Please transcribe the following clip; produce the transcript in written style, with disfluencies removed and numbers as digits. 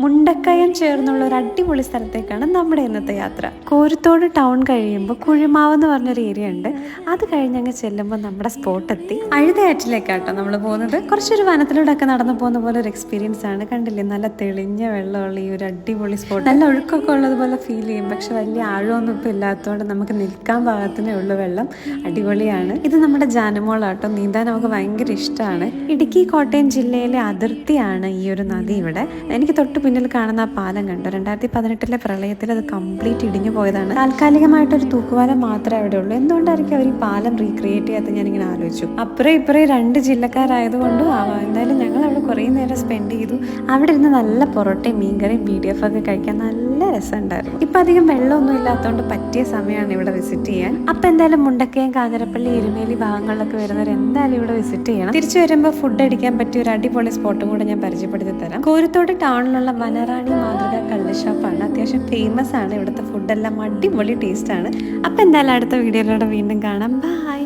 മുണ്ടക്കയം ചേർന്നുള്ള ഒരു അടിപൊളി സ്ഥലത്തേക്കാണ് നമ്മുടെ ഇന്നത്തെ യാത്ര. കോരത്തോട് ടൗൺ കഴിയുമ്പോൾ കുഴിമാവ് എന്ന് പറഞ്ഞൊരു ഏരിയ ഉണ്ട്. അത് കഴിഞ്ഞങ്ങ് ചെല്ലുമ്പോൾ നമ്മുടെ സ്പോട്ട് എത്തി. അഴുതയാറ്റിലേക്കാട്ടോ നമ്മൾ പോകുന്നത്. കുറച്ചൊരു വനത്തിലൂടെ ഒക്കെ നടന്നു പോകുന്ന പോലെ ഒരു എക്സ്പീരിയൻസ് ആണ്. കണ്ടില്ലേ, നല്ല തെളിഞ്ഞ വെള്ളമുള്ള ഈ ഒരു അടിപൊളി സ്പോട്ട്. നല്ല ഒഴുക്കൊക്കെ ഉള്ളതുപോലെ ഫീൽ ചെയ്യും. പക്ഷെ വലിയ ആഴമൊന്നും ഇപ്പം ഇല്ലാത്തതുകൊണ്ട് നമുക്ക് നിൽക്കാൻ പാകത്തിനേ ഉള്ളൂ വെള്ളം. അടിപൊളിയാണ്. ഇത് നമ്മുടെ ജാനുമോളാട്ടോ. നീന്താൻ നമുക്ക് ഭയങ്കര ഇഷ്ടമാണ്. ഇടുക്കി കോട്ടയം ജില്ലയിലെ അതിർത്തിയാണ് ഈ ഒരു നദി. ഇവിടെ എനിക്ക് തൊട്ട് പിന്നിൽ കാണുന്ന ആ പാലം കണ്ടു. 2018 പ്രളയത്തിൽ അത് കംപ്ലീറ്റ് ഇടിഞ്ഞു പോയതാണ്. താൽക്കാലികമായിട്ടൊരു തൂക്കുപാലം മാത്രമേ അവിടെ ഉള്ളൂ. എന്തുകൊണ്ടായിരിക്കും അവർ ഈ പാലം റീക്രിയേറ്റ് ചെയ്യാത്ത ഞാനിങ്ങനെ ആലോചിച്ചു. അപ്പുറം ഇപ്പുറം 2 ജില്ലക്കാരായതുകൊണ്ടും ആവാം. എന്തായാലും ഞങ്ങൾ അവിടെ കുറേ നേരം സ്പെൻഡ് ചെയ്തു. അവിടെ ഇരുന്ന് നല്ല പൊറോട്ടയും മീൻകറിയും PDF ഒക്കെ കഴിക്കാൻ നല്ല രസമുണ്ടായിരുന്നു. ഇപ്പം അധികം വെള്ളമൊന്നും ഇല്ലാത്തതുകൊണ്ട് പറ്റിയ സമയമാണ് ഇവിടെ വിസിറ്റ് ചെയ്യാൻ. അപ്പം എന്തായാലും മുണ്ടക്കയം, കാഞ്ഞിരപ്പള്ളി, എരുമേലി ഭാഗങ്ങളിലൊക്കെ വരുന്നവർ എന്തായാലും ഇവിടെ വിസിറ്റ് ചെയ്യണം. തിരിച്ചു വരുമ്പോൾ ഫുഡ് അടിക്കാൻ പറ്റിയ ഒരു അടിപൊളി സ്പോട്ടും കൂടെ ഞാൻ പരിചയപ്പെടുത്തി തരാം. കോരത്തോട് ടൗണിലുള്ള വനറാണി മാതൃക കള്ള് ഷോപ്പാണ്. അത്യാവശ്യം ഫേമസ് ആണ്. ഇവിടുത്തെ ഫുഡെല്ലാം അടിപൊളി ടേസ്റ്റ് ആണ്. അപ്പം എന്തായാലും അടുത്ത വീഡിയോയിലൂടെ വീണ്ടും കാണാം. ബൈ.